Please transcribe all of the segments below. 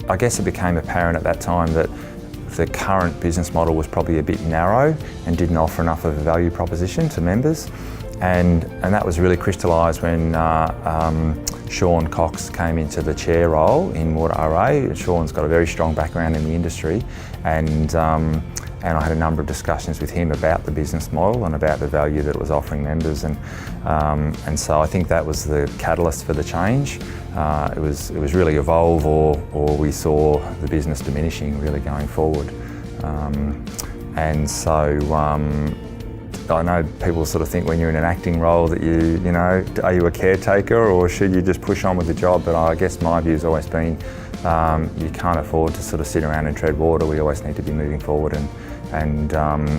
I guess it became apparent at that time that the current business model was probably a bit narrow and didn't offer enough of a value proposition to members. And that was really crystallised when Sean Cox came into the chair role in WaterRA. Sean's got a very strong background in the industry, and I had a number of discussions with him about the business model and about the value that it was offering members, and so I think that was the catalyst for the change. It was really evolve, or we saw the business diminishing really going forward, and so. I know people sort of think when you're in an acting role that you know, are you a caretaker or should you just push on with the job? But I guess my view has always been you can't afford to sort of sit around and tread water. We always need to be moving forward, and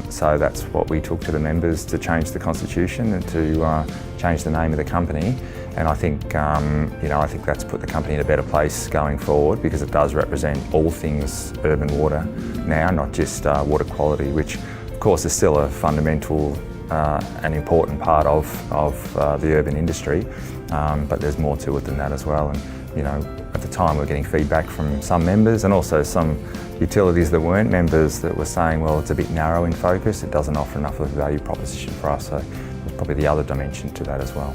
so that's what we took to the members, to change the constitution and to change the name of the company. And I think I think that's put the company in a better place going forward, because it does represent all things urban water now, not just water quality, which of course is still a fundamental and important part of the urban industry, but there's more to it than that as well. And at the time we're getting feedback from some members and also some utilities that weren't members that were saying, well, it's a bit narrow in focus, it doesn't offer enough of a value proposition for us. So there's probably the other dimension to that as well.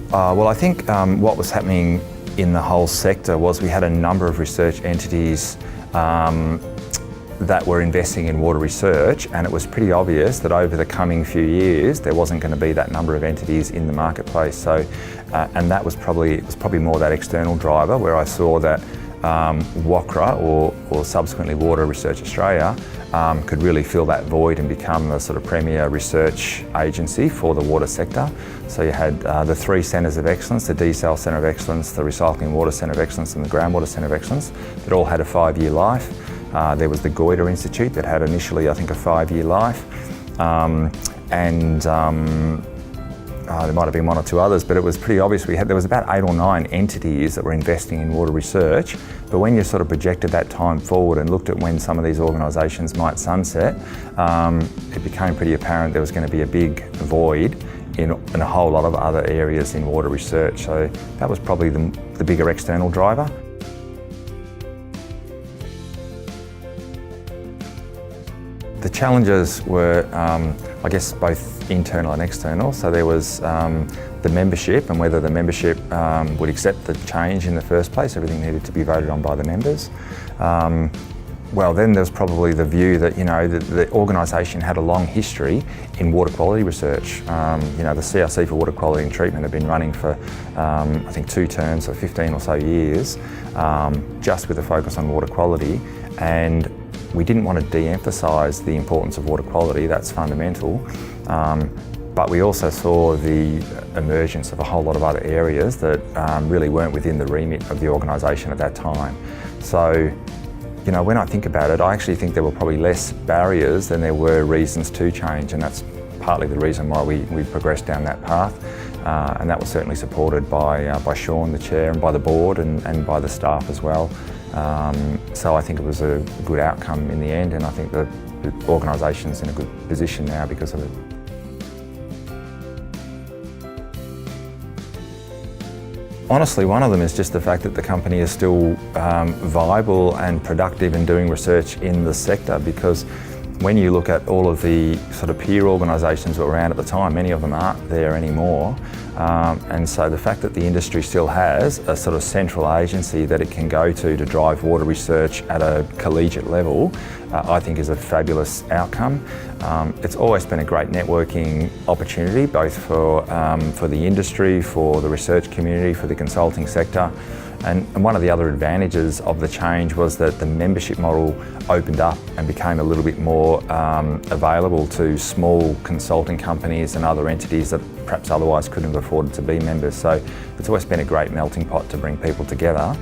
Well, I think what was happening in the whole sector was we had a number of research entities that were investing in water research, and it was pretty obvious that over the coming few years there wasn't going to be that number of entities in the marketplace. So, and that was probably more that external driver, where I saw that WaterRA, or subsequently Water Research Australia, could really fill that void and become the sort of premier research agency for the water sector. So you had the 3 centres of excellence, the Desal Centre of Excellence, the Recycling Water Centre of Excellence and the Groundwater Centre of Excellence, that all had a 5-year life. There was the Goiter Institute that had initially, I think, a 5-year life. There might have been 1 or 2 others, but it was pretty obvious there was about 8 or 9 entities that were investing in water research. But when you sort of projected that time forward and looked at when some of these organisations might sunset, it became pretty apparent there was going to be a big void in a whole lot of other areas in water research. So that was probably the bigger external driver. The challenges were, I guess, both internal and external. So there was the membership, and whether the membership would accept the change in the first place. Everything needed to be voted on by the members. Well, then there was probably the view that the organisation had a long history in water quality research. The CRC for Water Quality and Treatment had been running for I think 2 terms, so 15 or so years, just with a focus on water quality. And we didn't want to de-emphasise the importance of water quality, that's fundamental, but we also saw the emergence of a whole lot of other areas that really weren't within the remit of the organisation at that time. So, when I think about it, I actually think there were probably less barriers than there were reasons to change, and that's partly the reason why we progressed down that path, and that was certainly supported by Sean, the chair, and by the board and by the staff as well. So I think it was a good outcome in the end, and I think the organisation's in a good position now because of it. Honestly, one of them is just the fact that the company is still viable and productive in doing research in the sector, because when you look at all of the sort of peer organisations that were around at the time, many of them aren't there anymore. And so the fact that the industry still has a sort of central agency that it can go to drive water research at a collegiate level, I think is a fabulous outcome. It's always been a great networking opportunity, both for the industry, for the research community, for the consulting sector. And one of the other advantages of the change was that the membership model opened up and became a little bit more available to small consulting companies and other entities that perhaps otherwise couldn't have afforded to be members. So it's always been a great melting pot to bring people together.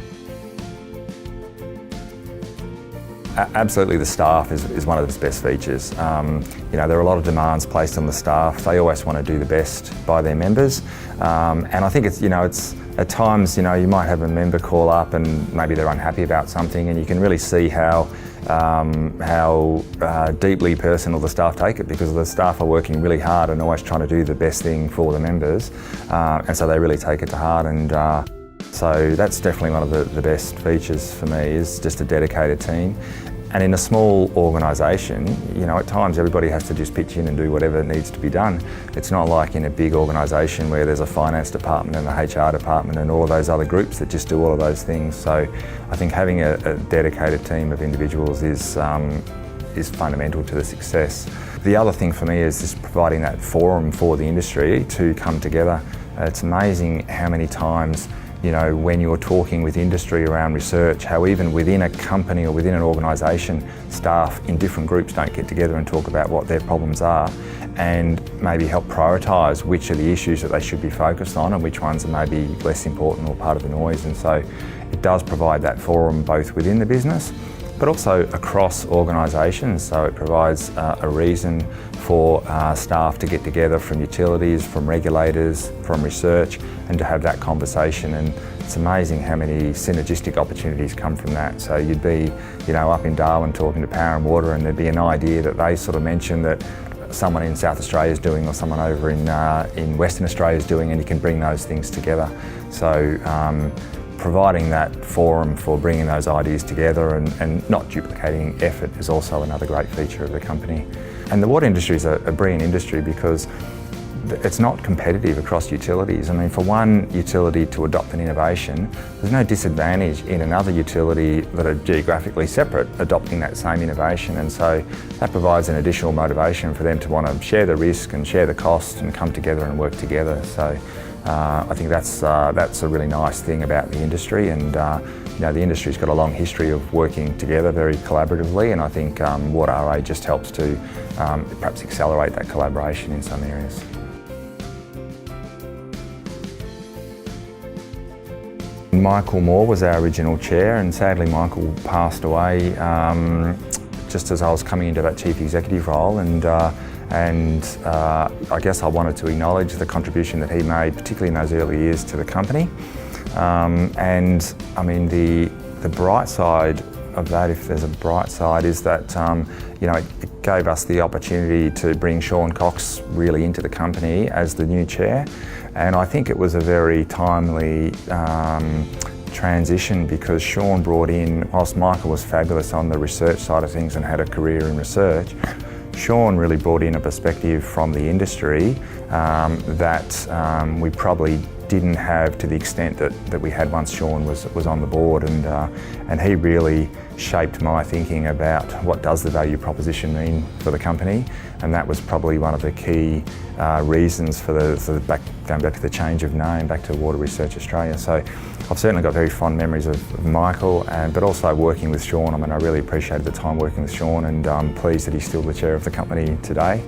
Absolutely, the staff is one of its best features. You know, there are a lot of demands placed on the staff. They always want to do the best by their members, and I think it's at times, you know, you might have a member call up and maybe they're unhappy about something, and you can really see how deeply personal the staff take it, because the staff are working really hard and always trying to do the best thing for the members, and so they really take it to heart. And so that's definitely one of the best features for me, is just a dedicated team. And in a small organisation, you know, at times everybody has to just pitch in and do whatever needs to be done. It's not like in a big organisation where there's a finance department and a HR department and all of those other groups that just do all of those things. So I think having a dedicated team of individuals is fundamental to the success. The other thing for me is just providing that forum for the industry to come together. It's amazing how many times, you know, when you're talking with industry around research, how even within a company or within an organisation, staff in different groups don't get together and talk about what their problems are, and maybe help prioritise which are the issues that they should be focused on and which ones are maybe less important or part of the noise. And so it does provide that forum both within the business but also across organisations. So it provides a reason for staff to get together from utilities, from regulators, from research, and to have that conversation. And it's amazing how many synergistic opportunities come from that. So you'd be, you know, up in Darwin talking to Power and Water, and there'd be an idea that they sort of mentioned that someone in South Australia is doing, or someone over in Western Australia is doing, and you can bring those things together. So providing that forum for bringing those ideas together and not duplicating effort is also another great feature of the company. And the water industry is a brilliant industry because it's not competitive across utilities. I mean, for one utility to adopt an innovation, there's no disadvantage in another utility that are geographically separate adopting that same innovation. And so that provides an additional motivation for them to want to share the risk and share the cost and come together and work together. So I think that's a really nice thing about the industry. And you know, the industry's got a long history of working together very collaboratively, and I think WaterRA just helps to perhaps accelerate that collaboration in some areas. Michael Moore was our original chair, and sadly Michael passed away just as I was coming into that chief executive role, and I guess I wanted to acknowledge the contribution that he made, particularly in those early years, to the company. And I mean, the bright side of that, if there's a bright side, is that you know, it gave us the opportunity to bring Sean Cox really into the company as the new chair. And I think it was a very timely transition, because Sean brought in, whilst Michael was fabulous on the research side of things and had a career in research, Sean really brought in a perspective from the industry that we probably didn't have to the extent that we had once Sean was on the board, and he really shaped my thinking about what does the value proposition mean for the company, and that was probably one of the key reasons for going back to the change of name back to Water Research Australia. So I've certainly got very fond memories of Michael, but also working with Sean. I mean, I really appreciated the time working with Sean, and I'm pleased that he's still the chair of the company today.